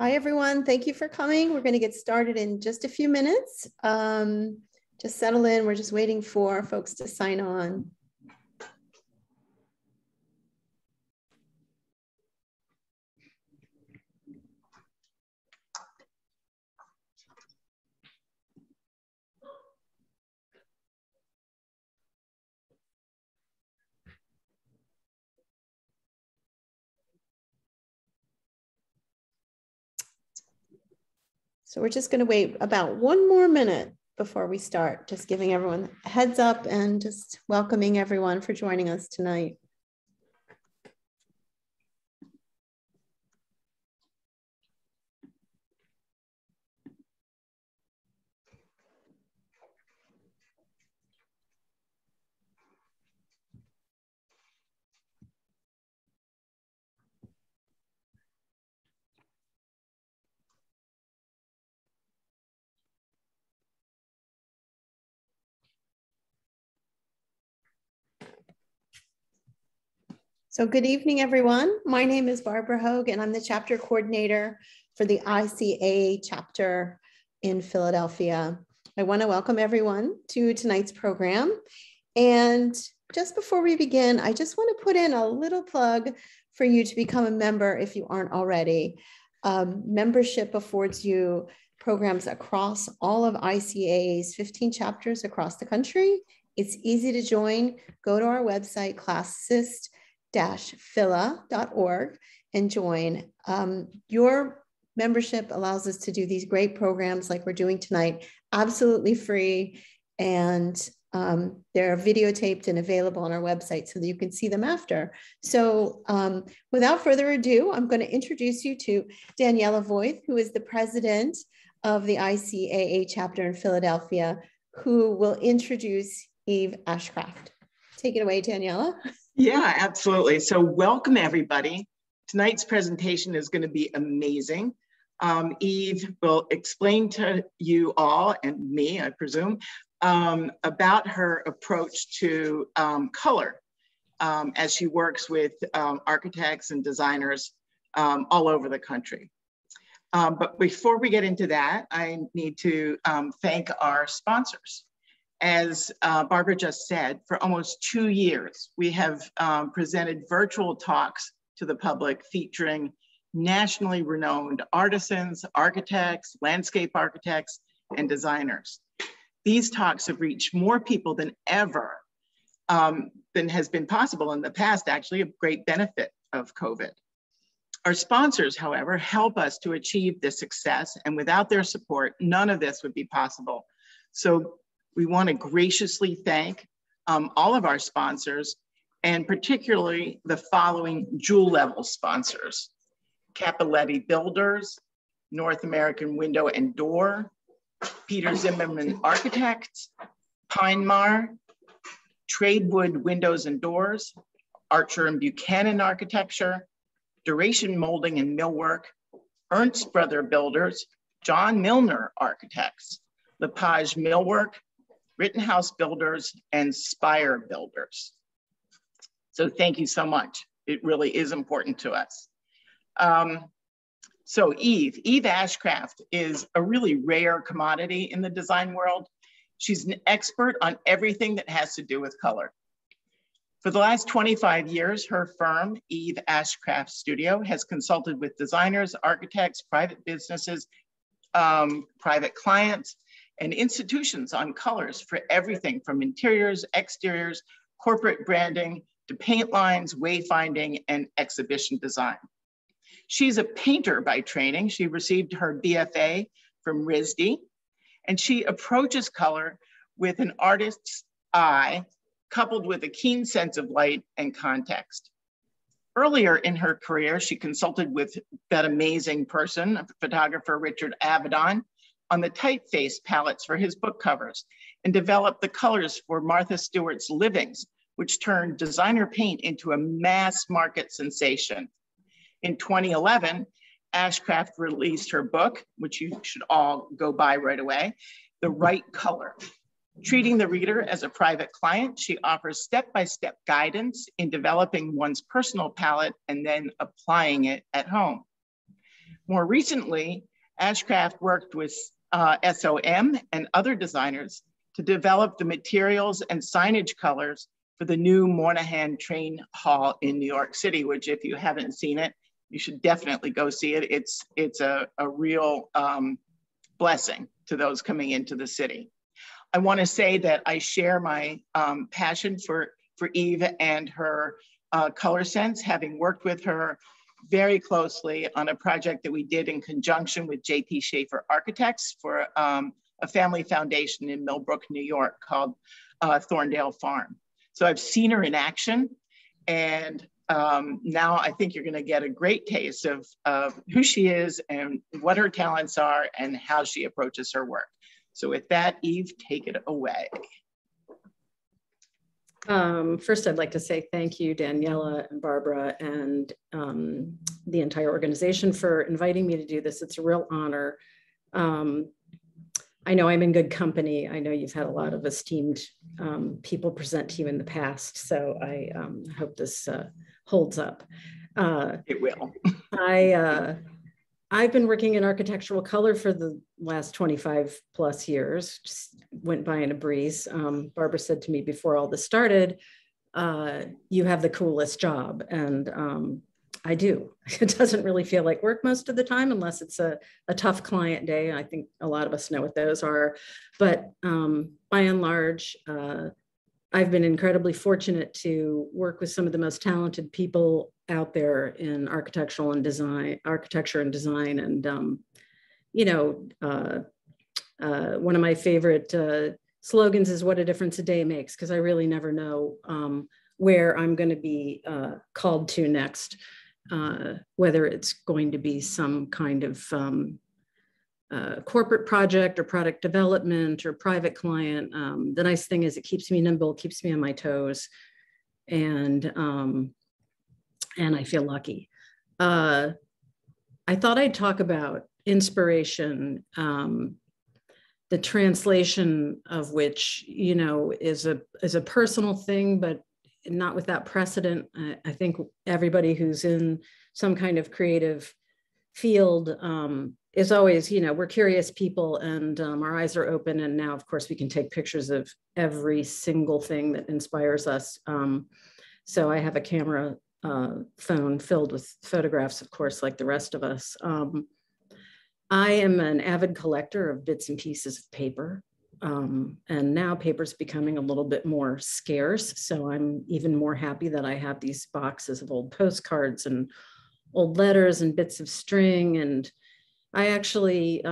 Hi, everyone. Thank you for coming. We're going to get started in just a few minutes. Just settle in. We're just waiting for folks to sign on. So we're just going to wait about one more minute before we start, just giving everyone a heads up and just welcoming everyone for joining us tonight. So good evening, everyone. My name is Barbara Hogue, and I'm the chapter coordinator for the ICA chapter in Philadelphia. I want to welcome everyone to tonight's program. And just before we begin, I just want to put in a little plug for you to become a member if you aren't already. Membership affords you programs across all of ICA's 15 chapters across the country. It's easy to join. Go to our website, classist-phila.org, and join. Your membership allows us to do these great programs like we're doing tonight, absolutely free, and they're videotaped and available on our website so that you can see them after. So without further ado, I'm going to introduce you to Daniela Voith, who is the president of the ICAA chapter in Philadelphia, who will introduce Eve Ashcraft. Take it away, Daniela. Yeah, absolutely. So welcome, everybody. Tonight's presentation is going to be amazing. Eve will explain to you all, and me, I presume, about her approach to color as she works with architects and designers all over the country. But before we get into that, I need to thank our sponsors. As Barbara just said, for almost 2 years, we have presented virtual talks to the public featuring nationally renowned artisans, architects, landscape architects, and designers. These talks have reached more people than ever than has been possible in the past, actually, a great benefit of COVID. Our sponsors, however, help us to achieve this success, and without their support, none of this would be possible. So we want to graciously thank all of our sponsors, and particularly the following jewel-level sponsors: Cappelletti Builders, North American Window and Door, Peter Zimmerman Architects, Pine Mar, Tradewood Windows and Doors, Archer and Buchanan Architecture, Duration Molding and Millwork, Ernst Brother Builders, John Milner Architects, Lepage Millwork, Rittenhouse Builders, and Spire Builders. So thank you so much. It really is important to us. So Eve Ashcraft is a really rare commodity in the design world. She's an expert on everything that has to do with color. For the last 25 years, her firm, Eve Ashcraft Studio, has consulted with designers, architects, private businesses, private clients, and institutions on colors for everything from interiors, exteriors, corporate branding, to paint lines, wayfinding, and exhibition design. She's a painter by training. She received her BFA from RISD, and she approaches color with an artist's eye, coupled with a keen sense of light and context. Earlier in her career, she consulted with that amazing person, photographer Richard Avedon, on the typeface palettes for his book covers, and developed the colors for Martha Stewart's Livings, which turned designer paint into a mass market sensation. In 2011, Ashcraft released her book, which you should all go buy right away, The Right Color. Treating the reader as a private client, she offers step-by-step guidance in developing one's personal palette and then applying it at home. More recently, Ashcraft worked with SOM and other designers to develop the materials and signage colors for the new Moynihan Train Hall in New York City, which if you haven't seen it, you should definitely go see it. It's a real blessing to those coming into the city. I want to say that I share my passion for Eve and her color sense, having worked with her very closely on a project that we did in conjunction with JP Schafer Architects for a family foundation in Millbrook, New York called Thorndale Farm. So I've seen her in action, and now I think you're going to get a great taste of who she is and what her talents are and how she approaches her work. So with that, Eve, take it away. First, I'd like to say thank you, Daniela and Barbara and the entire organization for inviting me to do this. It's a real honor. I know I'm in good company. I know you've had a lot of esteemed people present to you in the past, so I hope this holds up. It will. I've been working in architectural color for the last 25 plus years, just went by in a breeze. Barbara said to me before all this started, you have the coolest job, and I do. It doesn't really feel like work most of the time unless it's a tough client day. I think a lot of us know what those are, but by and large, I've been incredibly fortunate to work with some of the most talented people out there in architecture and design. And, you know, one of my favorite slogans is "What a difference a day makes," because I really never know where I'm going to be called to next, whether it's going to be some kind of corporate project or product development or private client. The nice thing is it keeps me nimble, keeps me on my toes, and I feel lucky. I thought I'd talk about inspiration, the translation of which, you know, is a personal thing, but not without precedent. I think everybody who's in some kind of creative field is always, you know, we're curious people, and our eyes are open. And now, of course, we can take pictures of every single thing that inspires us. So I have a camera phone filled with photographs, of course, like the rest of us. I am an avid collector of bits and pieces of paper. And now paper's becoming a little bit more scarce. So I'm even more happy that I have these boxes of old postcards and old letters and bits of string. And I actually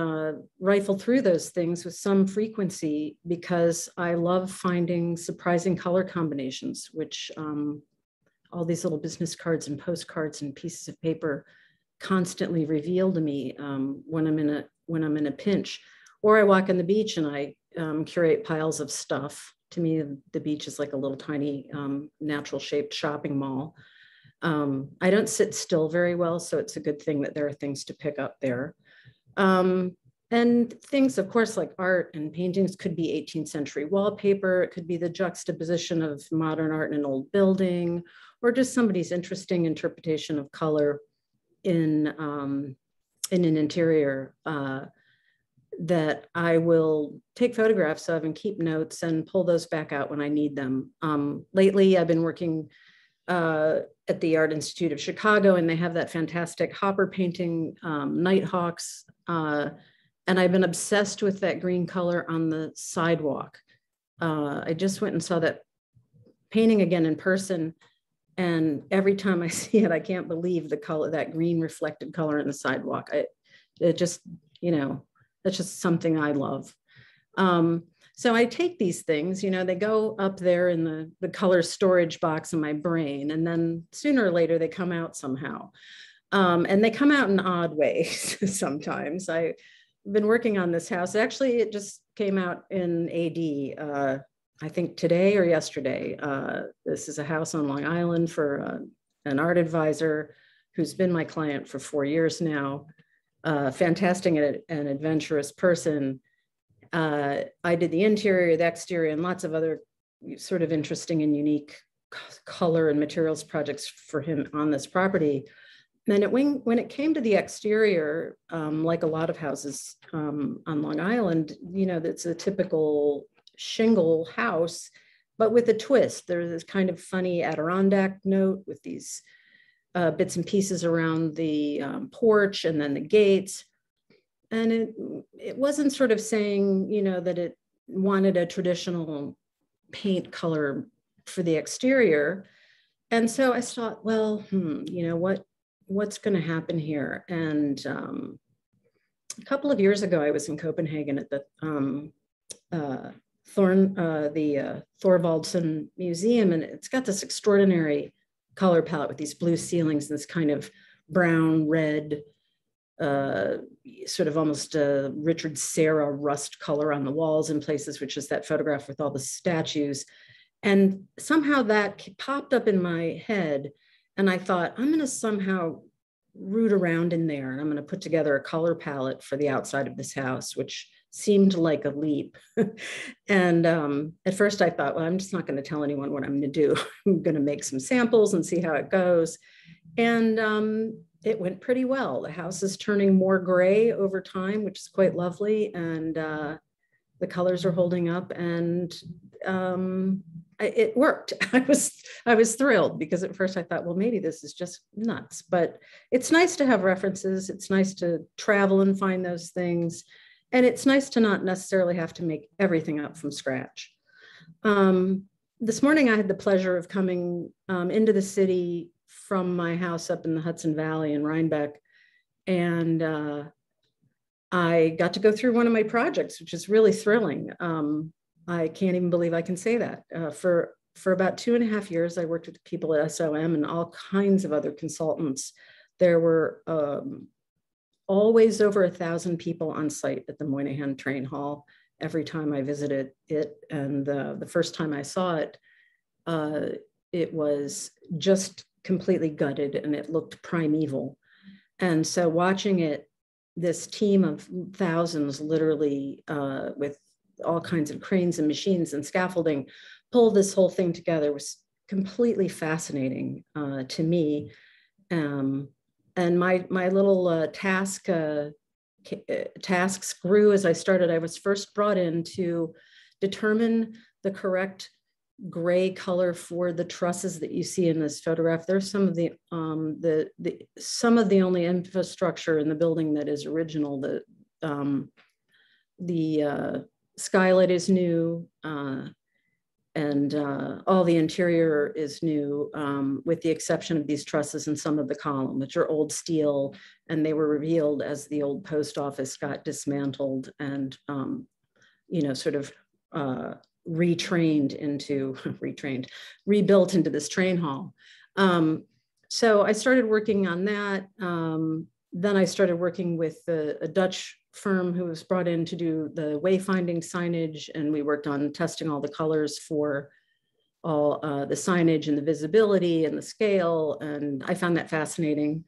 rifle through those things with some frequency because I love finding surprising color combinations, which all these little business cards and postcards and pieces of paper constantly reveal to me when I'm in a pinch. Or I walk on the beach and I curate piles of stuff. To me, the beach is like a little tiny natural shaped shopping mall. I don't sit still very well, so it's a good thing that there are things to pick up there. And things, of course, like art and paintings could be 18th century wallpaper. It could be the juxtaposition of modern art in an old building, or just somebody's interesting interpretation of color in an interior that I will take photographs of and keep notes and pull those back out when I need them. Lately, I've been working at the Art Institute of Chicago, and they have that fantastic Hopper painting, Nighthawks. And I've been obsessed with that green color on the sidewalk. I just went and saw that painting again in person. And every time I see it, I can't believe the color, that green reflected color in the sidewalk. It just, you know, that's just something I love. So I take these things, you know, they go up there in the color storage box in my brain, and then sooner or later they come out somehow. And they come out in odd ways sometimes. I've been working on this house. Actually, it just came out in AD, I think today or yesterday. This is a house on Long Island for an art advisor who's been my client for 4 years now. Fantastic and adventurous person. I did the interior, the exterior, and lots of other sort of interesting and unique color and materials projects for him on this property. And when it came to the exterior, like a lot of houses on Long Island, you know, that's a typical shingle house, but with a twist. There's this kind of funny Adirondack note with these bits and pieces around the porch and then the gates. And it wasn't sort of saying, you know, that it wanted a traditional paint color for the exterior. And so I thought, well, you know, what's going to happen here? And a couple of years ago, I was in Copenhagen at the Thorvaldsen Museum, and it's got this extraordinary color palette with these blue ceilings and this kind of brown, red, sort of almost Richard Serra rust color on the walls in places, which is that photograph with all the statues. And somehow that popped up in my head. And I thought, I'm going to somehow root around in there. And I'm going to put together a color palette for the outside of this house, which seemed like a leap. And at first I thought, well, I'm just not going to tell anyone what I'm going to do. I'm going to make some samples and see how it goes. And it went pretty well. The house is turning more gray over time, which is quite lovely. And the colors are holding up, and it worked. I was thrilled, because at first I thought, well, maybe this is just nuts, but it's nice to have references. It's nice to travel and find those things. And it's nice to not necessarily have to make everything up from scratch. This morning, I had the pleasure of coming into the city from my house up in the Hudson Valley in Rhinebeck. And I got to go through one of my projects, which is really thrilling. I can't even believe I can say that. For about 2.5 years, I worked with people at SOM and all kinds of other consultants. There were always over 1,000 people on site at the Moynihan Train Hall every time I visited it. And the first time I saw it, it was just completely gutted and it looked primeval. And so watching it, this team of thousands, literally with all kinds of cranes and machines and scaffolding, pull this whole thing together was completely fascinating to me. And my little tasks grew as I started. I was first brought in to determine the correct gray color for the trusses that you see in this photograph. There's some of the only infrastructure in the building that is original. The skylight is new, and all the interior is new, with the exception of these trusses and some of the column, which are old steel, and they were revealed as the old post office got dismantled and you know, sort of rebuilt into this train hall. So I started working on that. Then I started working with a Dutch firm who was brought in to do the wayfinding signage, and we worked on testing all the colors for all the signage and the visibility and the scale, and I found that fascinating.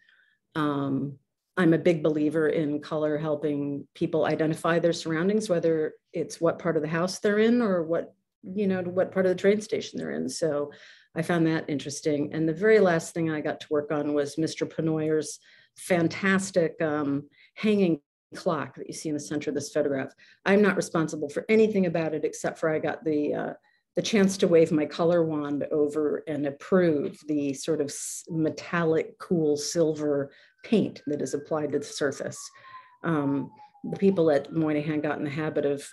I'm a big believer in color helping people identify their surroundings, whether it's what part of the house they're in or what part of the train station they're in. So I found that interesting. And the very last thing I got to work on was Mr. Penoyer's fantastic hanging clock that you see in the center of this photograph. I'm not responsible for anything about it, except for I got the chance to wave my color wand over and approve the sort of metallic, cool silver paint that is applied to the surface. The people at Moynihan got in the habit of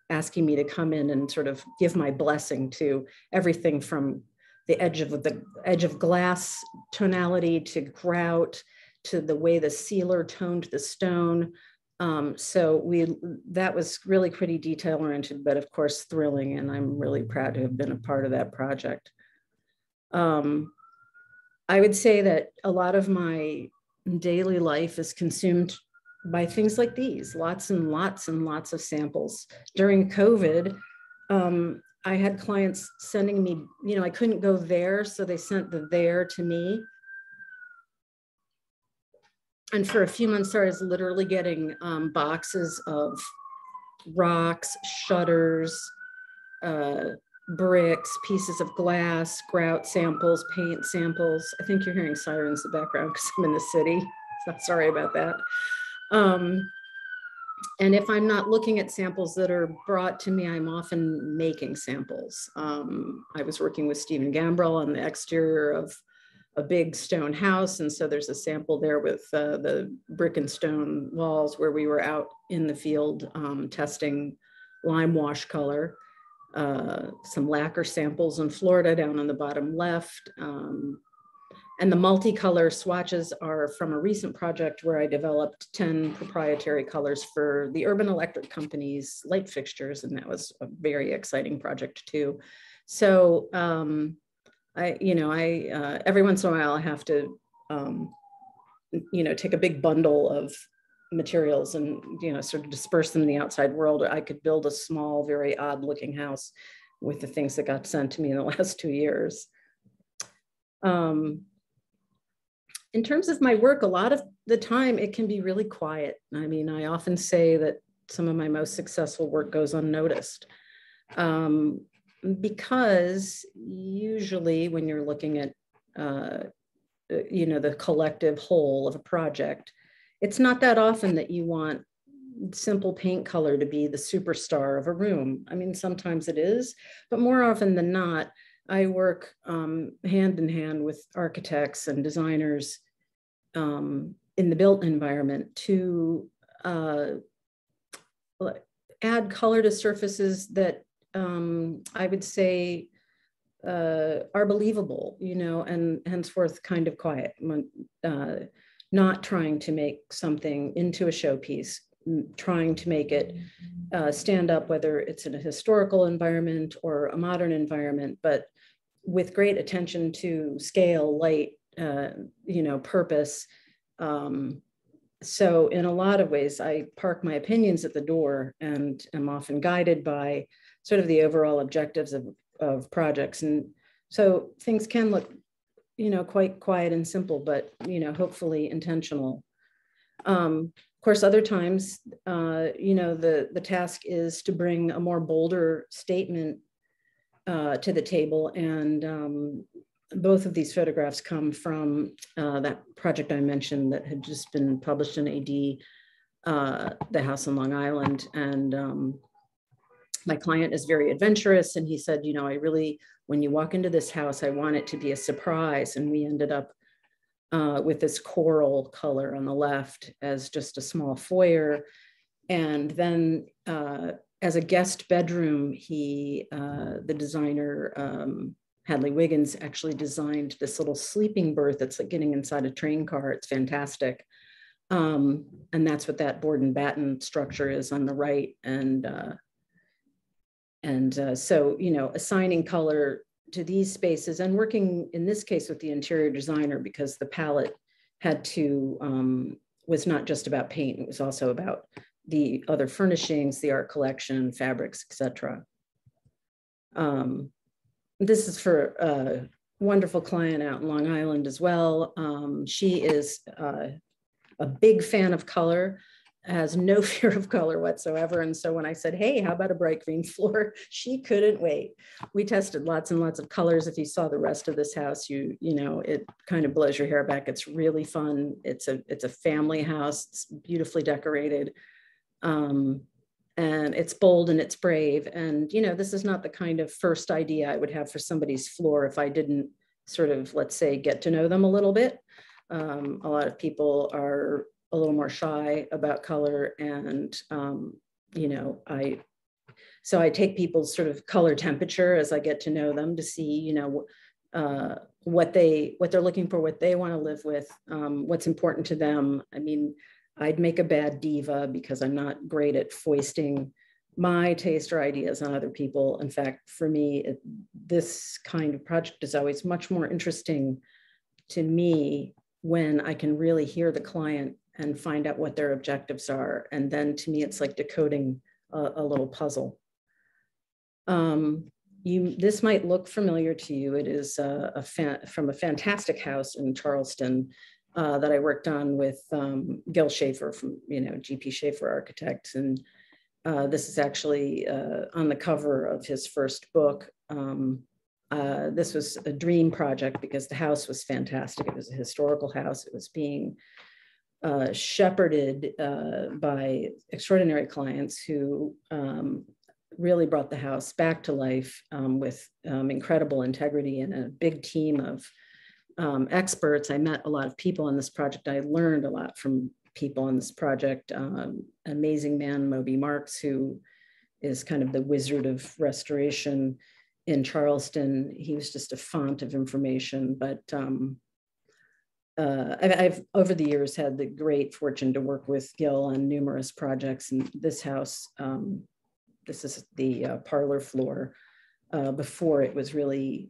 asking me to come in and sort of give my blessing to everything from the edge of glass tonality to grout to the way the sealer toned the stone. So that was really pretty detail oriented, but of course thrilling, and I'm really proud to have been a part of that project. I would say that a lot of my daily life is consumed by things like these, lots and lots and lots of samples. During COVID, I had clients sending me, I couldn't go there, so they sent the there to me. And for a few months there, I was literally getting boxes of rocks, shutters, bricks, pieces of glass, grout samples, paint samples. I think you're hearing sirens in the background because I'm in the city. So sorry about that. And if I'm not looking at samples that are brought to me, I'm often making samples. I was working with Stephen Gambrell on the exterior of a big stone house. And so there's a sample there with the brick and stone walls where we were out in the field testing lime wash color, some lacquer samples in Florida down on the bottom left. And the multicolor swatches are from a recent project where I developed 10 proprietary colors for the Urban Electric Company's light fixtures. And that was a very exciting project too. So every once in a while I have to, take a big bundle of materials and, sort of disperse them in the outside world. I could build a small, very odd looking house with the things that got sent to me in the last 2 years. In terms of my work, a lot of the time it can be really quiet. I mean, I often say that some of my most successful work goes unnoticed. Because usually when you're looking at, the collective whole of a project, it's not that often that you want simple paint color to be the superstar of a room. I mean, sometimes it is, but more often than not, I work hand in hand with architects and designers in the built environment to add color to surfaces that I would say are believable, and henceforth kind of quiet, not trying to make something into a showpiece, trying to make it stand up, whether it's in a historical environment or a modern environment, but with great attention to scale, light, purpose. So in a lot of ways, I park my opinions at the door and am often guided by sort of the overall objectives of projects. And so things can look, quite quiet and simple, but, hopefully intentional. Of course, other times, the task is to bring a more bolder statement to the table. And both of these photographs come from that project I mentioned that had just been published in AD, the house on Long Island. And my client is very adventurous. And he said, I really, when you walk into this house, I want it to be a surprise. And we ended up with this coral color on the left as just a small foyer. And then as a guest bedroom, the designer, Hadley Wiggins, actually designed this little sleeping berth that's like getting inside a train car. It's fantastic. And that's what that board and batten structure is on the right. So, assigning color to these spaces and working in this case with the interior designer, because the palette had to, was not just about paint, it was also about the other furnishings, the art collection, fabrics, etc. This is for a wonderful client out in Long Island as well. She is a big fan of color, has no fear of color whatsoever. And so when I said, hey, how about a bright green floor? She couldn't wait. We tested lots and lots of colors. If you saw the rest of this house, it kind of blows your hair back. It's really fun. It's a family house. It's beautifully decorated. And it's bold and it's brave. And, this is not the kind of first idea I would have for somebody's floor if I didn't sort of, let's say, get to know them a little bit. A lot of people are a little more shy about color. And, so I take people's sort of color temperature as I get to know them to see, what they're looking for, what they want to live with, what's important to them. I mean, I'd make a bad diva because I'm not great at foisting my taste or ideas on other people. In fact, for me, this kind of project is always much more interesting to me when I can really hear the client and find out what their objectives are. And then to me, it's like decoding a little puzzle. This might look familiar to you. It is from a fantastic house in Charleston that I worked on with Gil Schafer from, GP Schafer Architect. And This is actually on the cover of his first book. This was a dream project because the house was fantastic. It was a historical house. It was being shepherded by extraordinary clients who really brought the house back to life with incredible integrity and a big team of experts. I met a lot of people on this project. I learned a lot from people on this project. Amazing man, Moby Marks, who is kind of the wizard of restoration in Charleston. He was just a font of information, but I've over the years had the great fortune to work with Gil on numerous projects. And this house, this is the parlor floor. Before it was really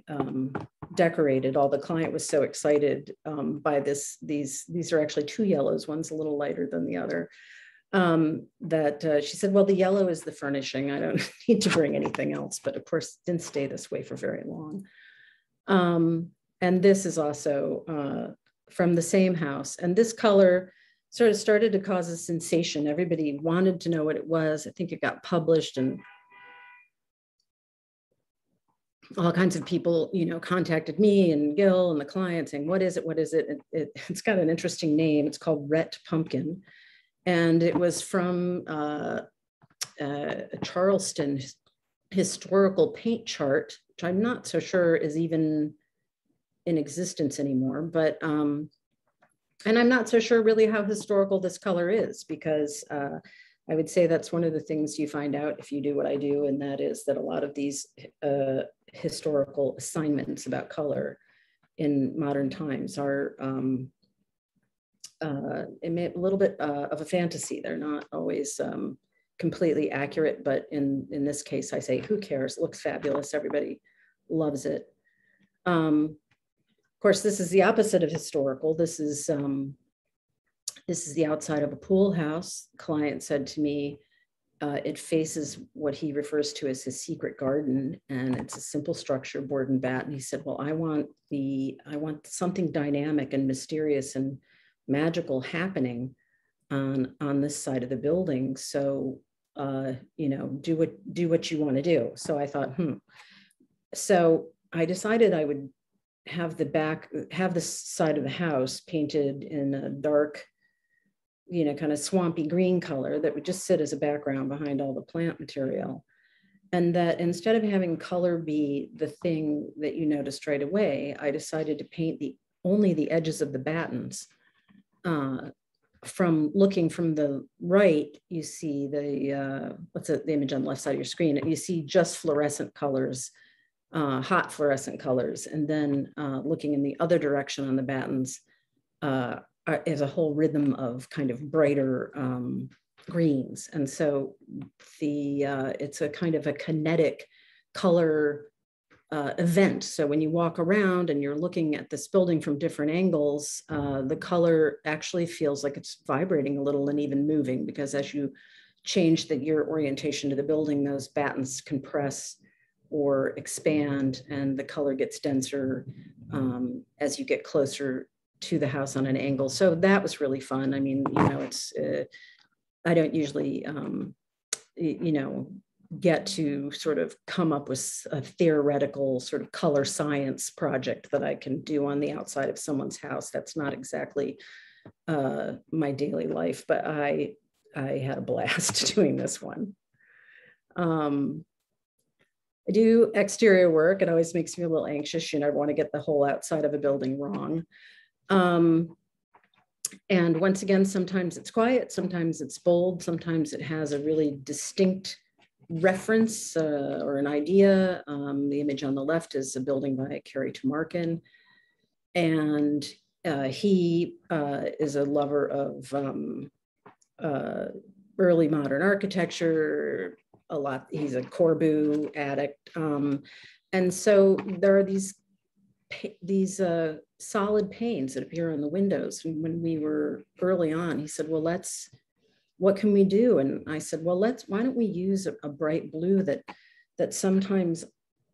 decorated, the client was so excited by this. These are actually two yellows. One's a little lighter than the other. That she said, well, the yellow is the furnishing. I don't need to bring anything else. But of course, it didn't stay this way for very long. And this is also from the same house. And this color sort of started to cause a sensation. Everybody wanted to know what it was. I think it got published, and all kinds of people, contacted me and Gil and the client saying, what is it? What is it? It's got an interesting name. It's called Tate Pumpkin. And it was from a Charleston historical paint chart, which I'm not so sure is even in existence anymore. But, and I'm not so sure really how historical this color is, because I would say that's one of the things you find out if you do what I do, and that is that a lot of these historical assignments about color in modern times are a little bit of a fantasy. They're not always completely accurate, but in this case, I say, who cares? It looks fabulous. Everybody loves it. Of course, this is the opposite of historical. This is the outside of a pool house. The client said to me, it faces what he refers to as his secret garden, and it's a simple structure, board and bat. And he said, well, I want something dynamic and mysterious and magical happening on this side of the building. So, do what you want to do. So I thought, So I decided I would have the side of the house painted in a dark, kind of swampy green color that would just sit as a background behind all the plant material. And that instead of having color be the thing that you noticed right away, I decided to paint only the edges of the battens. From looking from the right, you see the image on the left side of your screen, you see just fluorescent colors, hot fluorescent colors. And then looking in the other direction on the battens, is a whole rhythm of kind of brighter greens. And so it's a kind of a kinetic color event. So when you walk around and you're looking at this building from different angles, the color actually feels like it's vibrating a little and even moving, because as you change your orientation to the building, those battens compress or expand and the color gets denser as you get closer to the house on an angle. So that was really fun. I mean, it's, I don't usually, get to sort of come up with a theoretical sort of color science project that I can do on the outside of someone's house. That's not exactly my daily life, but I had a blast doing this one. I do exterior work. It always makes me a little anxious. You never want to get the whole outside of a building wrong. And once again, sometimes it's quiet, sometimes it's bold, sometimes it has a really distinct reference or an idea. The image on the left is a building by Tate Pumpkin, and he is a lover of early modern architecture. He's a Corbu addict, and so there are these solid panes that appear on the windows. And when we were early on, he said, well, what can we do? And I said, well, why don't we use a bright blue that sometimes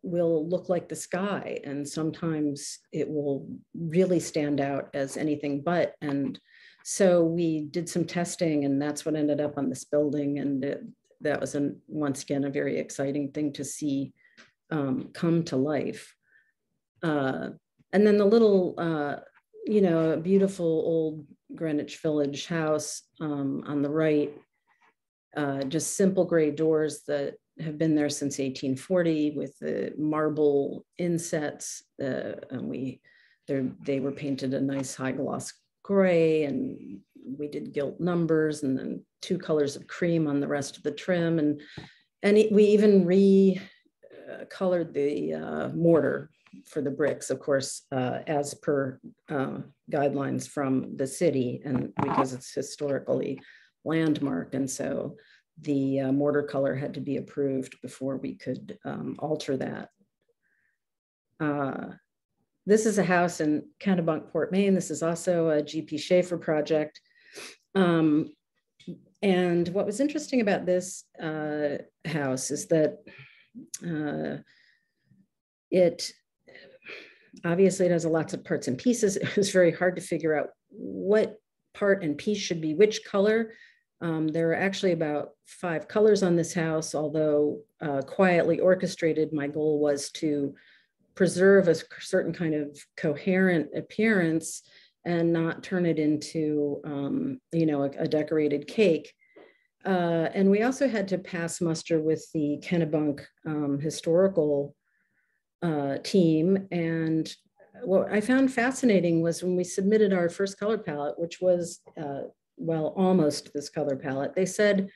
will look like the sky, and sometimes it will really stand out as anything but. And so we did some testing, and that's what ended up on this building. And that was once again a very exciting thing to see come to life. And then the little, you know, a beautiful old Greenwich Village house on the right, just simple gray doors that have been there since 1840 with the marble insets. They were painted a nice high gloss gray, and we did gilt numbers and then 2 colors of cream on the rest of the trim. And we even colored the mortar for the bricks, of course, as per guidelines from the city, and because it's historically landmark. And so the mortar color had to be approved before we could alter that. This is a house in Kennebunkport, Maine. This is also a G.P. Schafer project. And what was interesting about this house is that it obviously has lots of parts and pieces. It was very hard to figure out what part and piece should be which color. There are actually about 5 colors on this house, although quietly orchestrated, my goal was to preserve a certain kind of coherent appearance and not turn it into, you know, a decorated cake. And we also had to pass muster with the Kennebunk historical team. And what I found fascinating was when we submitted our first color palette, which was, well, almost this color palette, they said,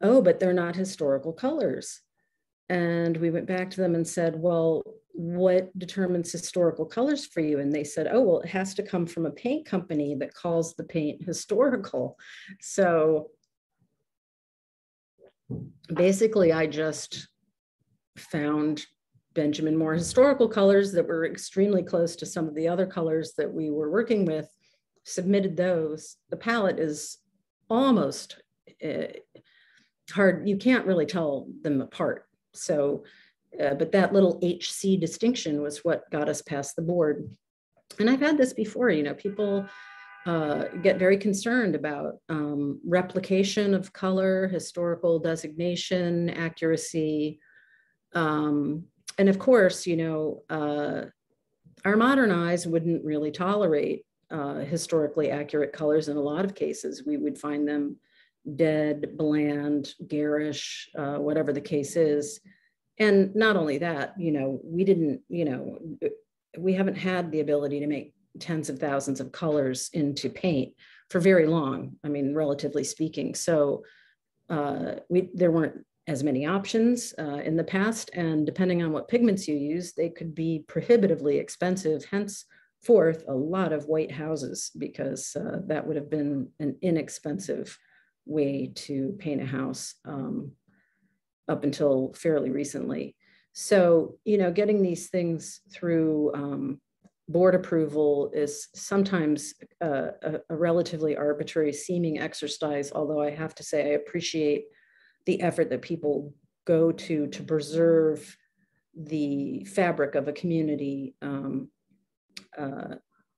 oh, but they're not historical colors. And we went back to them and said, well, what determines historical colors for you? And they said, oh, well, it has to come from a paint company that calls the paint historical. So basically, I just found Benjamin Moore historical colors that were extremely close to some of the other colors that we were working with, submitted those. The palette is almost hard. You can't really tell them apart. So, but that little HC distinction was what got us past the board. And I've had this before, you know, people get very concerned about replication of color, historical designation, accuracy. And of course, you know, our modern eyes wouldn't really tolerate historically accurate colors in a lot of cases. We would find them dead, bland, garish, whatever the case is. And not only that, you know, we didn't, you know, we haven't had the ability to make tens of thousands of colors into paint for very long, I mean, relatively speaking. So there weren't as many options in the past, and depending on what pigments you use, they could be prohibitively expensive, henceforth a lot of white houses, because that would have been an inexpensive way to paint a house up until fairly recently. So, you know, getting these things through board approval is sometimes a relatively arbitrary seeming exercise, although I have to say I appreciate the effort that people go to preserve the fabric of a community.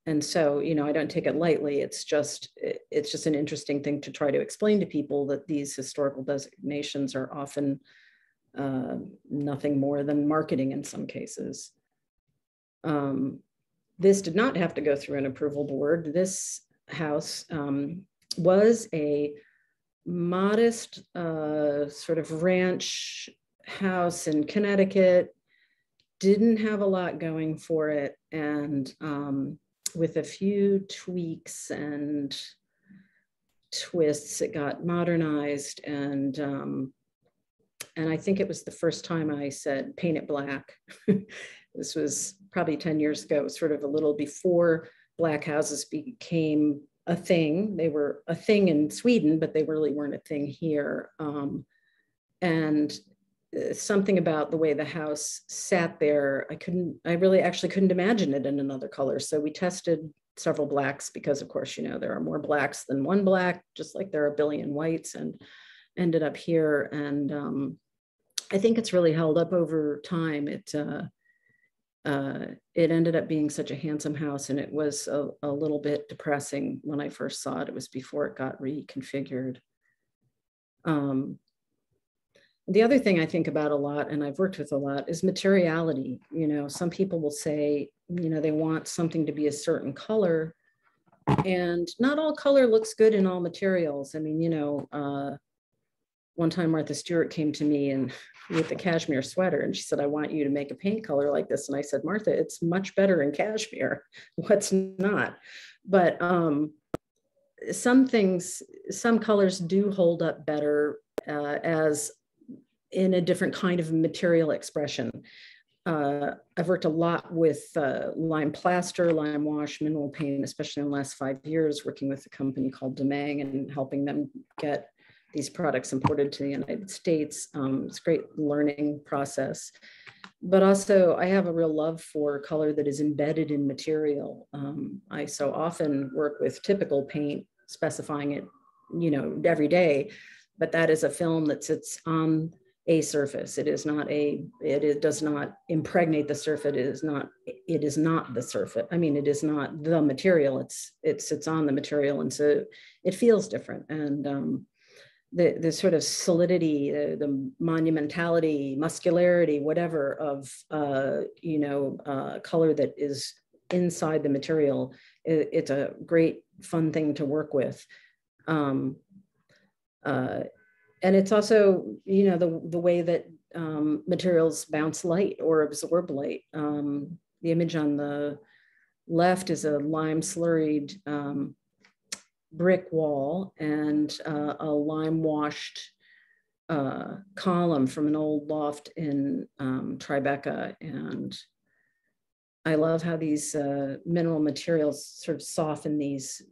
And so, you know, I don't take it lightly. It's just an interesting thing to try to explain to people that these historical designations are often nothing more than marketing in some cases. This did not have to go through an approval board. This house was a modest sort of ranch house in Connecticut, didn't have a lot going for it, and with a few tweaks and twists, it got modernized, and I think it was the first time I said, paint it black. This was probably 10 years ago. It was sort of a little before black houses became a thing. They were a thing in Sweden, but they really weren't a thing here. And something about the way the house sat there, I really actually couldn't imagine it in another color. So we tested several blacks because, of course, you know, there are more blacks than one black, just like there are a billion whites, and ended up here. And I think it's really held up over time. It ended up being such a handsome house, and it was a little bit depressing when I first saw it. It was before it got reconfigured. The other thing I think about a lot, and I've worked with a lot, is materiality. You know, some people will say, you know, they want something to be a certain color, and not all color looks good in all materials. I mean, you know, one time Martha Stewart came to me and with a cashmere sweater, and she said, I want you to make a paint color like this. And I said, Martha, it's much better in cashmere. What's not? But some things, some colors do hold up better as in a different kind of material expression. I've worked a lot with lime plaster, lime wash, mineral paint, especially in the last 5 years, working with a company called Demang and helping them get these products imported to the United States. It's a great learning process. But also I have a real love for color that is embedded in material. I so often work with typical paint, specifying it, you know, every day, but that is a film that sits on a surface. It is not it does not impregnate the surface. It is not the surface. I mean, it is not the material. It sits on the material. And so it feels different. And the sort of solidity, the monumentality, muscularity, whatever of, you know, color that is inside the material, it's a great fun thing to work with. And it's also, you know, the way that materials bounce light or absorb light. The image on the left is a lime slurried brick wall and a lime washed column from an old loft in Tribeca. And I love how these mineral materials sort of soften these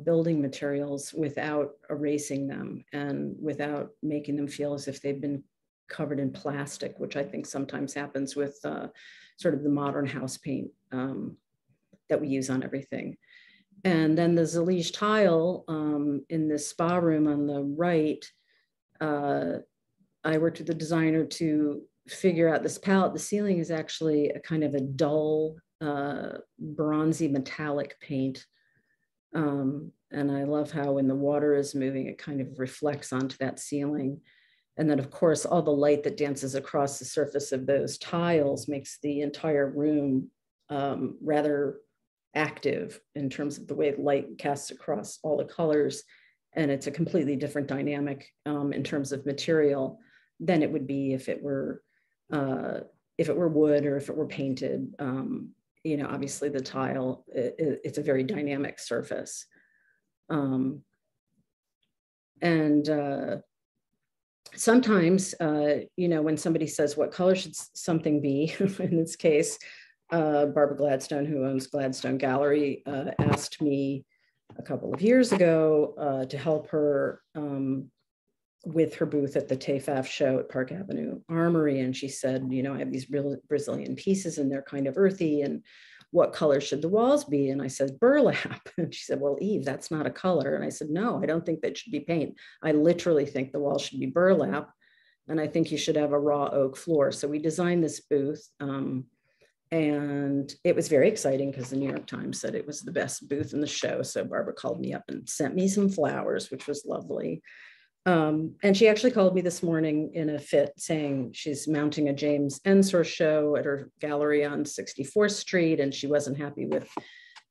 building materials without erasing them and without making them feel as if they've been covered in plastic, which I think sometimes happens with sort of the modern house paint that we use on everything. And then the Zalige tile in the spa room on the right, I worked with the designer to figure out this palette. The ceiling is actually a kind of a dull, bronzy metallic paint. And I love how when the water is moving, it kind of reflects onto that ceiling. And then of course, all the light that dances across the surface of those tiles makes the entire room rather active in terms of the way light casts across all the colors. And it's a completely different dynamic in terms of material than it would be if it were wood or if it were painted. You know, obviously the tile, it's a very dynamic surface. Sometimes, you know, when somebody says, what color should something be? In this case, Barbara Gladstone, who owns Gladstone Gallery, asked me a couple of years ago to help her with her booth at the TAFAF show at Park Avenue Armory. And she said, you know, I have these Brazilian pieces and they're kind of earthy, and what color should the walls be? And I said, burlap. And she said, well, Eve, that's not a color. And I said, no, I don't think that should be paint. I literally think the wall should be burlap. And I think you should have a raw oak floor. So we designed this booth. And it was very exciting because the New York Times said it was the best booth in the show. So Barbara called me up and sent me some flowers, which was lovely. And she actually called me this morning in a fit saying she's mounting a James Ensor show at her gallery on 64th Street. And she wasn't happy with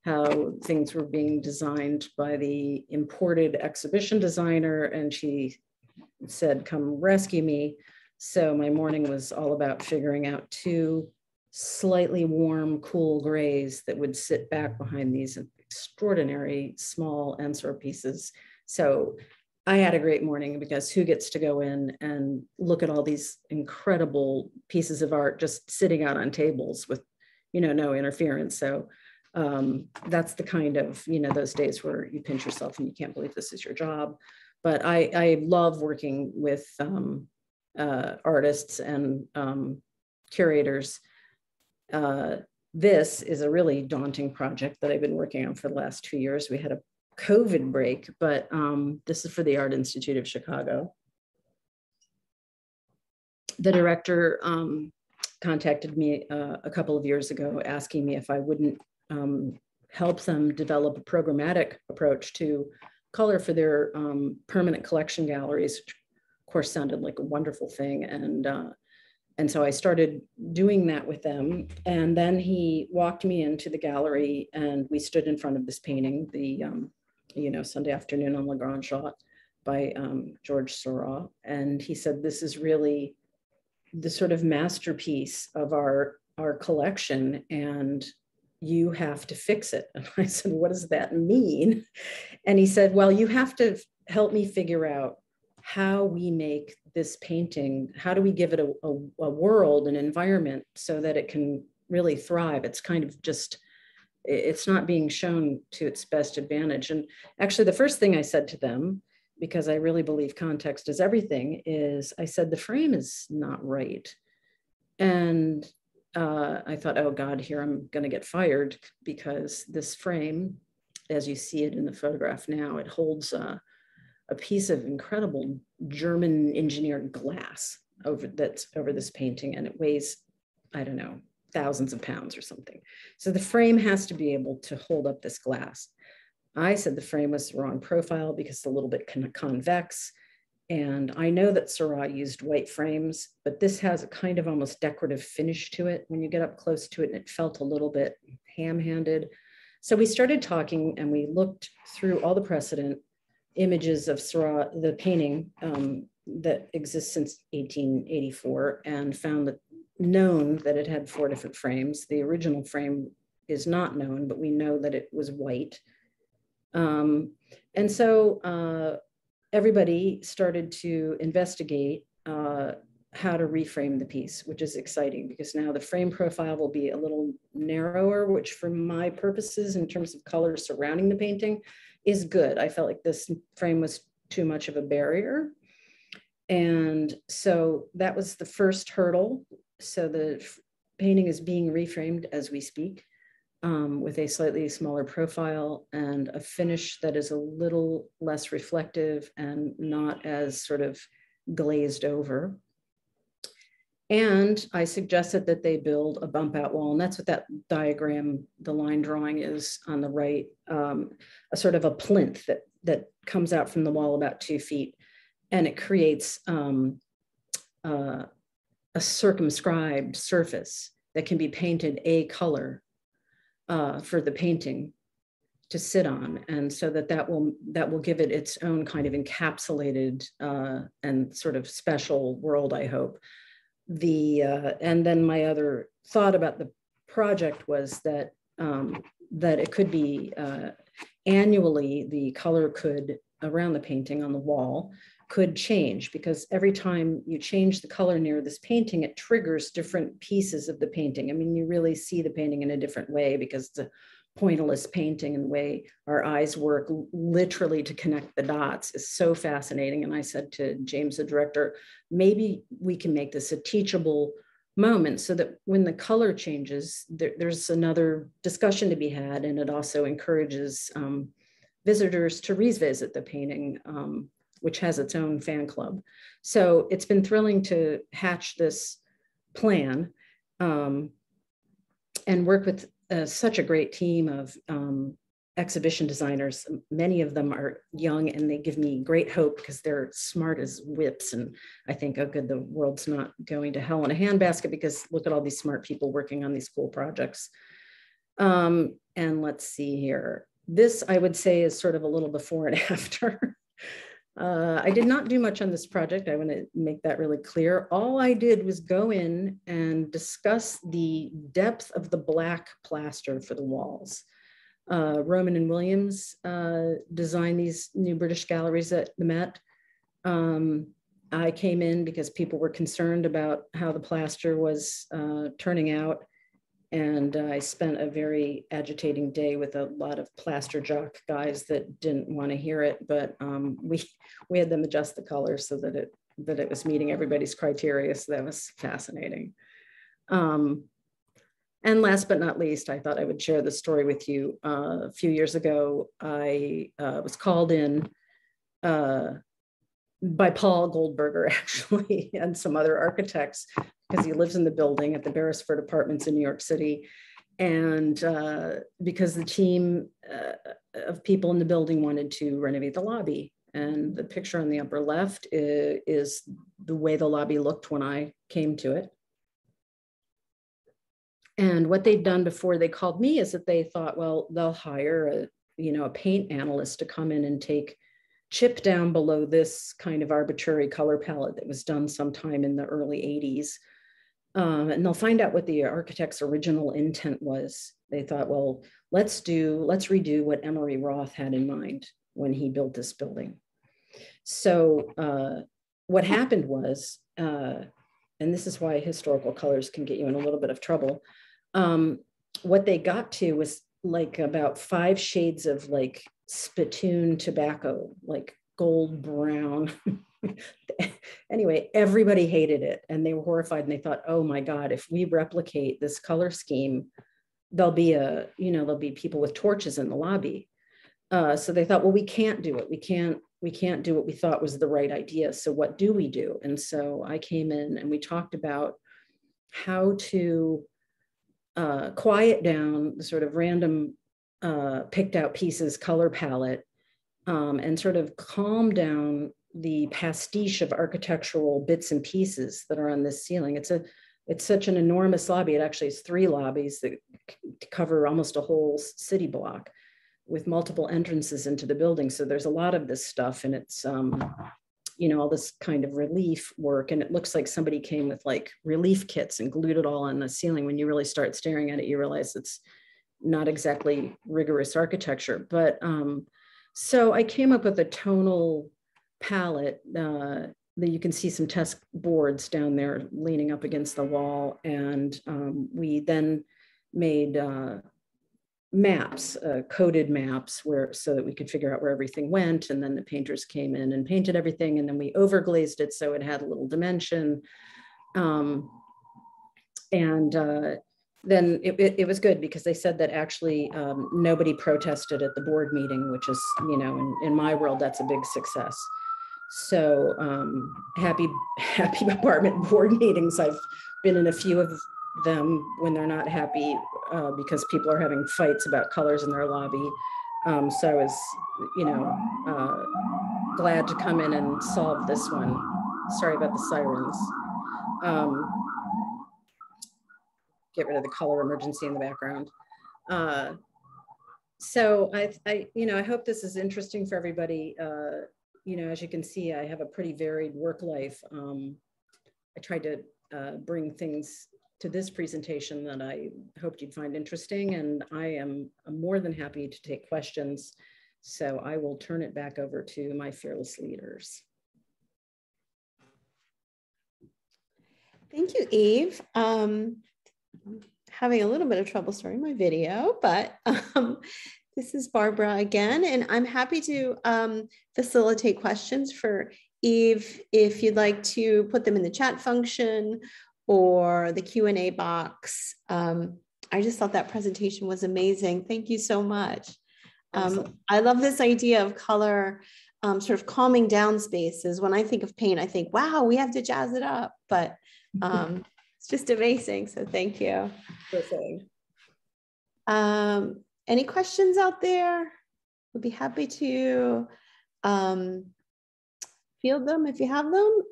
how things were being designed by the imported exhibition designer. And she said, come rescue me. So my morning was all about figuring out two slightly warm, cool grays that would sit back behind these extraordinary small Ensor pieces. So I had a great morning because who gets to go in and look at all these incredible pieces of art just sitting out on tables with, you know, no interference. So that's the kind of, you know, those days where you pinch yourself and you can't believe this is your job. But I love working with artists and curators. This is a really daunting project that I've been working on for the last 2 years. We had a COVID break, but this is for the Art Institute of Chicago. The director contacted me a couple of years ago asking me if I wouldn't help them develop a programmatic approach to color for their permanent collection galleries, course, sounded like a wonderful thing. And so I started doing that with them. And then he walked me into the gallery and we stood in front of this painting, the, Sunday Afternoon on La Grande Jatte by George Seurat. And he said, this is really the sort of masterpiece of our collection, and you have to fix it. And I said, what does that mean? And he said, well, you have to help me figure out how we make this painting, how do we give it a world, an environment, so that it can really thrive. It's kind of just, it's not being shown to its best advantage. And actually the first thing I said to them, because I really believe context is everything, is I said, the frame is not right. And I thought, oh God, here I'm gonna get fired, because this frame, as you see it in the photograph now, it holds a piece of incredible German engineered glass over this painting, and it weighs, I don't know, thousands of pounds or something. So the frame has to be able to hold up this glass. I said the frame was the wrong profile because it's a little bit convex. And I know that Seurat used white frames, but this has a kind of almost decorative finish to it when you get up close to it, and it felt a little bit ham-handed. So we started talking and we looked through all the precedent images of Seurat, the painting that exists since 1884, and found that it had 4 different frames. The original frame is not known, but we know that it was white. And so everybody started to investigate how to reframe the piece, which is exciting, because now the frame profile will be a little narrower, which for my purposes in terms of color surrounding the painting is good. I felt like this frame was too much of a barrier. And so that was the first hurdle. So the painting is being reframed as we speak, with a slightly smaller profile and a finish that is a little less reflective and not as sort of glazed over. And I suggested that they build a bump out wall, and that's what that diagram, the line drawing is on the right, a sort of a plinth that comes out from the wall about 2 feet, and it creates a circumscribed surface that can be painted a color for the painting to sit on, and so that will give it its own kind of encapsulated and sort of special world, I hope. And then my other thought about the project was that that it could be annually, the color could, around the painting on the wall, could change, because every time you change the color near this painting, it triggers different pieces of the painting. I mean, you really see the painting in a different way because it's a pointillist painting, and the way our eyes work literally to connect the dots is so fascinating. And I said to James, the director, maybe we can make this a teachable moment so that when the color changes, there's another discussion to be had. And it also encourages visitors to revisit the painting, which has its own fan club. So it's been thrilling to hatch this plan and work with such a great team of exhibition designers. Many of them are young, and they give me great hope because they're smart as whips. And I think, oh good, the world's not going to hell in a handbasket, because look at all these smart people working on these cool projects. And let's see here. This, I would say, is sort of a little before and after. I did not do much on this project. I want to make that really clear. All I did was go in and discuss the depth of the black plaster for the walls. Roman and Williams designed these new British galleries at the Met. I came in because people were concerned about how the plaster was turning out. And I spent a very agitating day with a lot of plaster jock guys that didn't want to hear it, but we had them adjust the color so that it was meeting everybody's criteria. So that was fascinating. And last but not least, I thought I would share the story with you. A few years ago, I was called in by Paul Goldberger, actually, and some other architects, because he lives in the building at the Beresford Apartments in New York City. And because the team of people in the building wanted to renovate the lobby. And the picture on the upper left is the way the lobby looked when I came to it. And what they'd done before they called me is that they thought, well, they'll hire a paint analyst to come in and chip down below this kind of arbitrary color palette that was done sometime in the early 80s. And they'll find out what the architect's original intent was. They thought, well, let's redo what Emery Roth had in mind when he built this building. So what happened was, and this is why historical colors can get you in a little bit of trouble. What they got to was like about 5 shades of like spittoon tobacco, like gold brown. Anyway, everybody hated it and they were horrified and they thought, oh my God, if we replicate this color scheme, there'll be people with torches in the lobby. So they thought, well, we can't do it. We can't do what we thought was the right idea. So what do we do? And so I came in and we talked about how to quiet down the sort of random picked out pieces color palette and sort of calm down the pastiche of architectural bits and pieces that are on this ceiling. It's such an enormous lobby. It actually is 3 lobbies that cover almost a whole city block with multiple entrances into the building. So there's a lot of this stuff and it's, all this kind of relief work. And it looks like somebody came with like relief kits and glued it all on the ceiling. When you really start staring at it, you realize it's not exactly rigorous architecture. But so I came up with a tonal palette that you can see some test boards down there leaning up against the wall. And we then made maps, coded maps so that we could figure out where everything went. And then the painters came in and painted everything. And then we overglazed it so it had a little dimension. Then it was good because they said that actually nobody protested at the board meeting, which is, in my world, that's a big success. So happy apartment board meetings. I've been in a few of them when they're not happy because people are having fights about colors in their lobby. So I was, glad to come in and solve this one. Sorry about the sirens. Get rid of the color emergency in the background. So I hope this is interesting for everybody. As you can see, I have a pretty varied work life. I tried to bring things to this presentation that I hoped you'd find interesting, and I am more than happy to take questions. So I will turn it back over to my fearless leaders. Thank you, Eve. Having a little bit of trouble starting my video, but this is Barbara again, and I'm happy to facilitate questions for Eve if you'd like to put them in the chat function or the Q&A box. I just thought that presentation was amazing. Thank you so much. I love this idea of color sort of calming down spaces. When I think of paint, I think, wow, we have to jazz it up, but it's just amazing. So thank you. Any questions out there? We'll be happy to field them if you have them.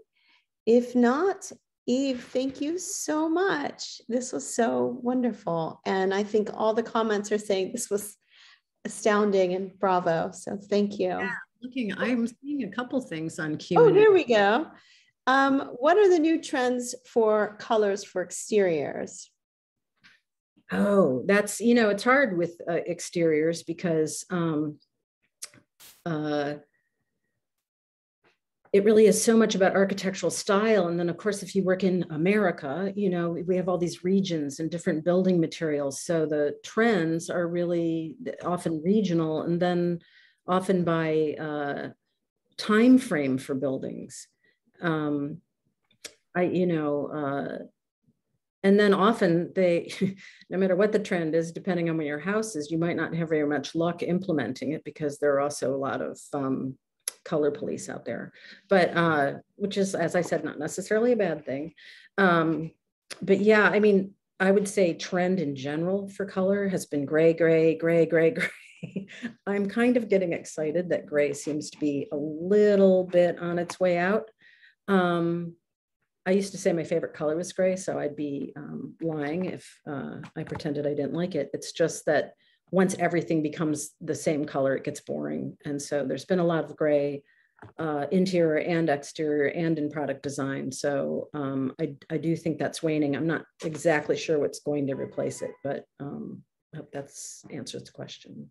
If not, Eve, thank you so much. This was so wonderful. And I think all the comments are saying this was astounding and bravo. So thank you. Yeah, I'm seeing a couple things on Q&A. Oh, there we go. What are the new trends for colors for exteriors? Oh, that's, it's hard with exteriors because it really is so much about architectural style. And then of course, if you work in America, we have all these regions and different building materials. So the trends are really often regional and then often by time frame for buildings. And then often no matter what the trend is, depending on where your house is, you might not have very much luck implementing it because there are also a lot of color police out there, but which is, as I said, not necessarily a bad thing. But yeah, I would say trend in general for color has been gray, gray, gray, gray, gray. I'm kind of getting excited that gray seems to be a little bit on its way out. I used to say my favorite color was gray, so I'd be lying if I pretended I didn't like it. It's just that once everything becomes the same color, it gets boring. And so there's been a lot of gray interior and exterior and in product design. So I do think that's waning. I'm not exactly sure what's going to replace it, but I hope that's answers the question.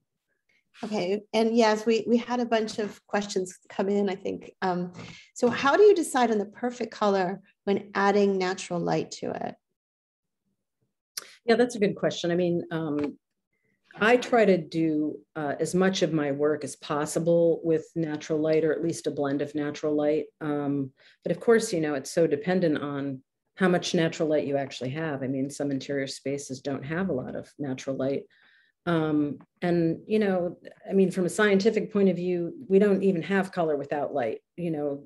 Okay, and yes, we had a bunch of questions come in, I think. So how do you decide on the perfect color when adding natural light to it? Yeah, that's a good question. I mean, I try to do as much of my work as possible with natural light, or at least a blend of natural light. But of course, you know, it's so dependent on how much natural light you actually have. I mean, some interior spaces don't have a lot of natural light. And, you know, I mean, from a scientific point of view, we don't even have color without light. You know,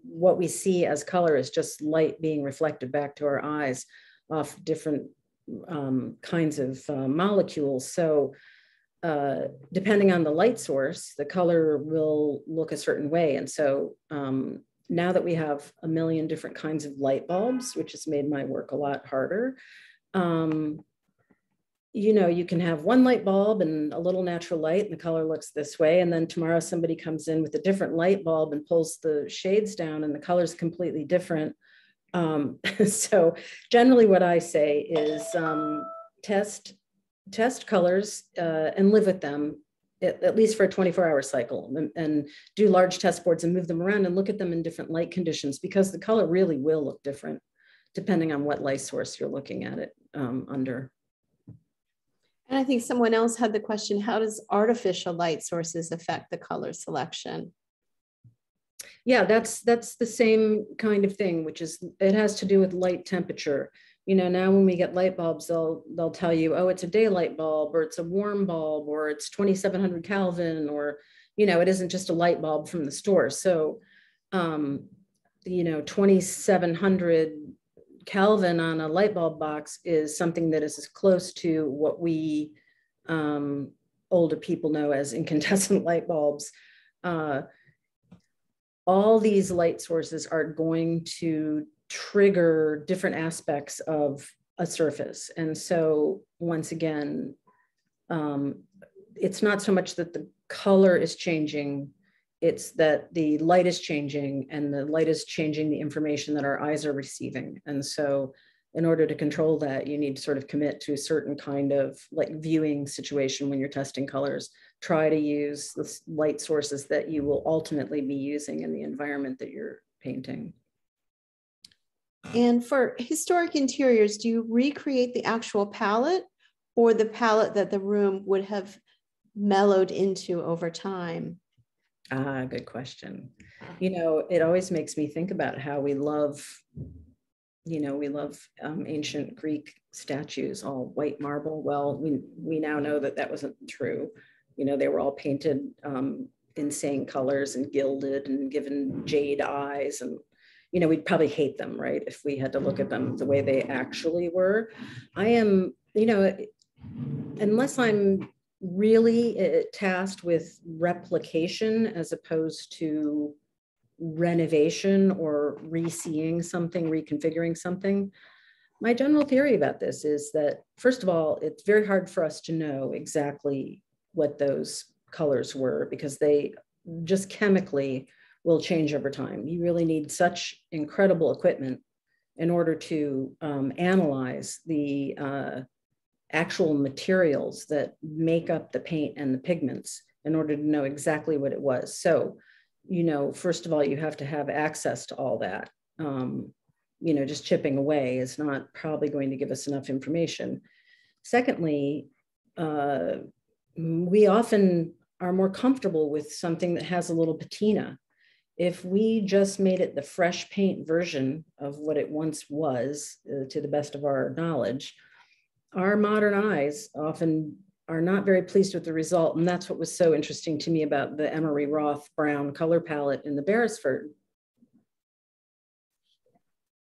what we see as color is just light being reflected back to our eyes off different kinds of molecules. So depending on the light source, the color will look a certain way. And so now that we have a million different kinds of light bulbs, which has made my work a lot harder, you know, you can have one light bulb and a little natural light and the color looks this way. And then tomorrow somebody comes in with a different light bulb and pulls the shades down and the color's completely different. So generally what I say is test colors and live with them at least for a 24-hour cycle, and do large test boards and move them around and look at them in different light conditions, because the color really will look different depending on what light source you're looking at it under. And I think someone else had the question, how does artificial light sources affect the color selection? Yeah, that's the same kind of thing, which is, it has to do with light temperature. You know, now when we get light bulbs, they'll tell you, oh, it's a daylight bulb, or it's a warm bulb, or it's 2700 Kelvin, or, you know, it isn't just a light bulb from the store. So, you know, 2700 Kelvin on a light bulb box is something that is as close to what we older people know as incandescent light bulbs. All these light sources are going to trigger different aspects of a surface. And so once again, it's not so much that the color is changing, it's that the light is changing, and the light is changing the information that our eyes are receiving. And so in order to control that, you need to sort of commit to a certain kind of like viewing situation when you're testing colors. Try to use the light sources that you will ultimately be using in the environment that you're painting. And for historic interiors, do you recreate the actual palette, or the palette that the room would have mellowed into over time? Ah, good question. You know, it always makes me think about how we love, you know, we love ancient Greek statues, all white marble. Well, we now know that that wasn't true. You know, they were all painted insane colors and gilded and given jade eyes, and you know, we'd probably hate them, right, if we had to look at them the way they actually were. I am, you know, unless I'm really tasked with replication as opposed to renovation or re-seeing something, reconfiguring something, my general theory about this is that, first of all, it's very hard for us to know exactly what those colors were, because they just chemically will change over time. You really need such incredible equipment in order to analyze the actual materials that make up the paint and the pigments in order to know exactly what it was. So, you know, first of all, you have to have access to all that. You know, just chipping away is not probably going to give us enough information. Secondly, we often are more comfortable with something that has a little patina. If we just made it the fresh paint version of what it once was, to the best of our knowledge, our modern eyes often are not very pleased with the result. And that's what was so interesting to me about the Emery Roth brown color palette in the Beresford.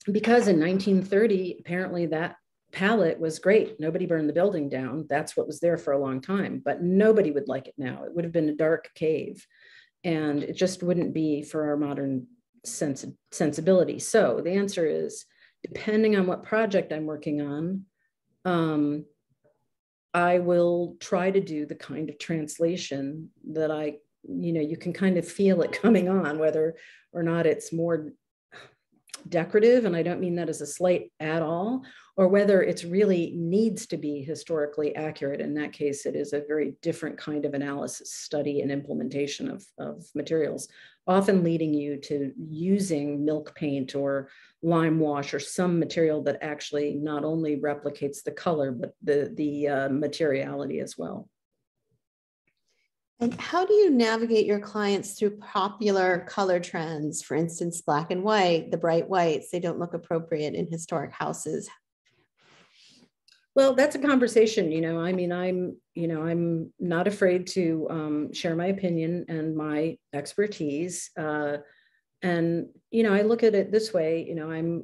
Because in 1930, apparently that palette was great. Nobody burned the building down. That's what was there for a long time, but nobody would like it now. It would have been a dark cave, and it just wouldn't be for our modern sensibility. So the answer is, depending on what project I'm working on, I will try to do the kind of translation that you can kind of feel it coming on, whether or not it's more decorative, and I don't mean that as a slight at all, or whether it's really needs to be historically accurate. In that case, it is a very different kind of analysis, study, and implementation of materials, often leading you to using milk paint or lime wash or some material that actually not only replicates the color, but the materiality as well. And how do you navigate your clients through popular color trends? For instance, black and white, the bright whites, they don't look appropriate in historic houses. Well, that's a conversation, I mean, I'm not afraid to share my opinion and my expertise. And, I look at it this way,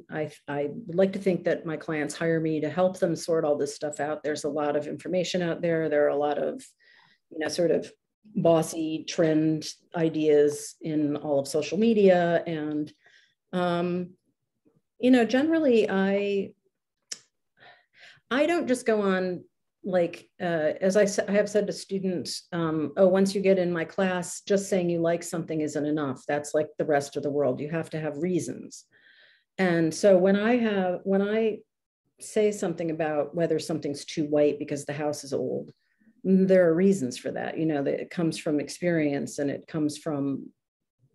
I would like to think that my clients hire me to help them sort all this stuff out. There's a lot of information out there. There are a lot of, sort of bossy trend ideas in all of social media. And, generally I don't just go on like, as I have said to students, once you get in my class, just saying you like something isn't enough. That's like the rest of the world. You have to have reasons. And so when I say something about whether something's too white because the house is old, there are reasons for that. That it comes from experience, and it comes from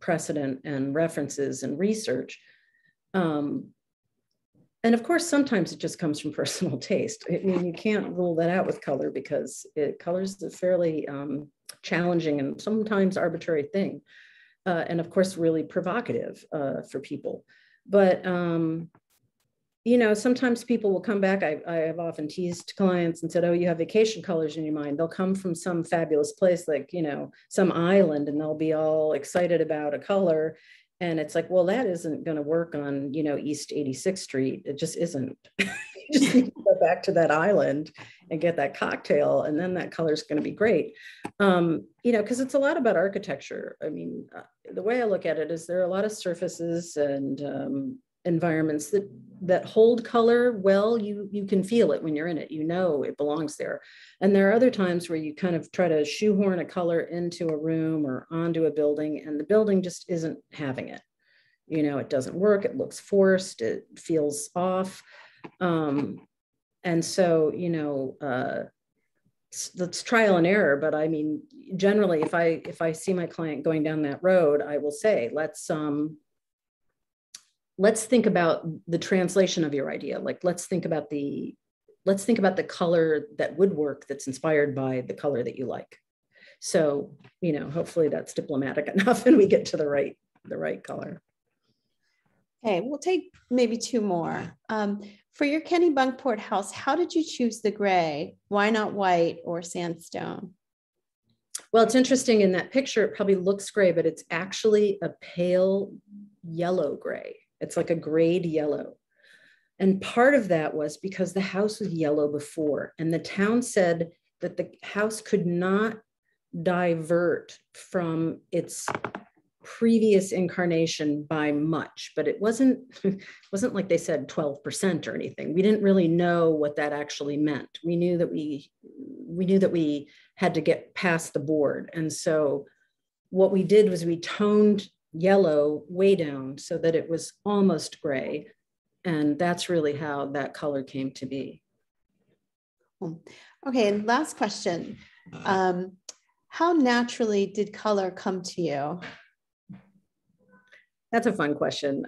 precedent and references and research. And of course, sometimes it just comes from personal taste. I mean, you can't rule that out with color, because color is a fairly challenging and sometimes arbitrary thing. And of course, really provocative for people. But, sometimes people will come back. I have often teased clients and said, oh, you have vacation colors in your mind. They'll come from some fabulous place, like, some island, and they'll be all excited about a color. And it's like, well, that isn't going to work on, East 86th Street. It just isn't. You just need to go back to that island and get that cocktail, and then that color is going to be great. Because it's a lot about architecture. I mean, the way I look at it is there are a lot of surfaces and environments that hold color well. You can feel it when you're in it. It belongs there. And there are other times where you kind of try to shoehorn a color into a room or onto a building, and the building just isn't having it. It doesn't work. It looks forced. It feels off. And so, that's trial and error. But I mean, generally, if I see my client going down that road, I will say, let's think about the translation of your idea. Like, let's think about the color that would work, that's inspired by the color that you like. So, hopefully that's diplomatic enough and we get to the right color. Okay, we'll take maybe two more. For your Kennebunkport house, how did you choose the gray? Why not white or sandstone? Well, it's interesting, in that picture, it probably looks gray, but it's actually a pale yellow gray. It's like a grayed yellow. And part of that was because the house was yellow before, and the town said that the house could not divert from its previous incarnation by much, but it wasn't like they said 12% or anything. We didn't really know what that actually meant. We knew that we had to get past the board. And so what we did was we toned yellow way down so that it was almost gray. And that's really how that color came to be. Okay, and last question. How naturally did color come to you? That's a fun question.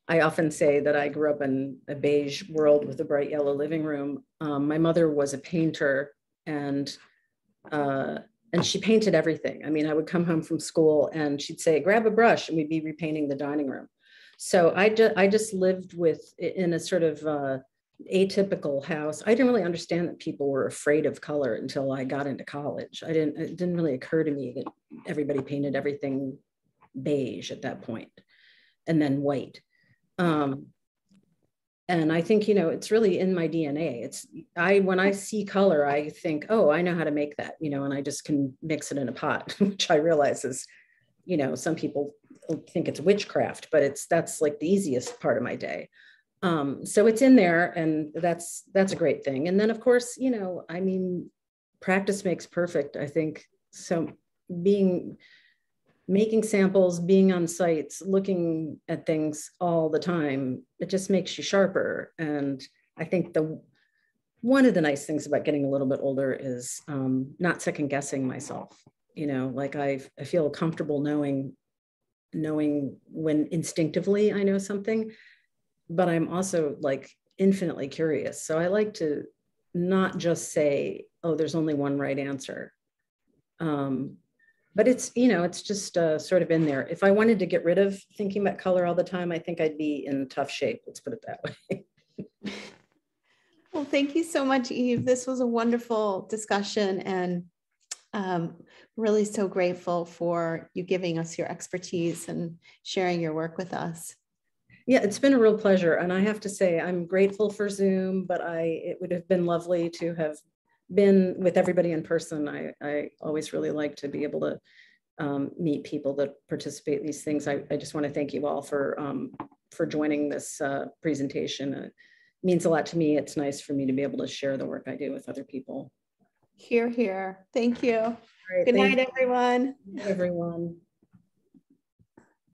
I often say that I grew up in a beige world with a bright yellow living room. My mother was a painter, and she painted everything. I mean, I would come home from school and she'd say, grab a brush, and we'd be repainting the dining room. So I just lived in a sort of atypical house. I didn't really understand that people were afraid of color until I got into college. It didn't really occur to me that everybody painted everything beige at that point, and then white. And I think, it's really in my DNA. When I see color, I think, oh, I know how to make that, and I just can mix it in a pot, which I realize is, some people think it's witchcraft, but that's like the easiest part of my day. So it's in there, and that's a great thing. And then of course, practice makes perfect, I think. So making samples, being on sites, looking at things all the time, it just makes you sharper. And I think one of the nice things about getting a little bit older is not second guessing myself. Like I feel comfortable knowing when instinctively I know something, but I'm also like infinitely curious. So I like to not just say, oh, there's only one right answer. But it's just sort of in there. If I wanted to get rid of thinking about color all the time, I think I'd be in tough shape. Let's put it that way. Well, thank you so much, Eve. This was a wonderful discussion, and really so grateful for you giving us your expertise and sharing your work with us. Yeah, it's been a real pleasure. And I have to say, I'm grateful for Zoom, but it would have been lovely to have been with everybody in person. I always really like to be able to meet people that participate in these things. I just want to thank you all for joining this presentation. It means a lot to me. It's nice for me to be able to share the work I do with other people. Hear, hear. Thank you. Right, Good night, everyone. Good night, everyone.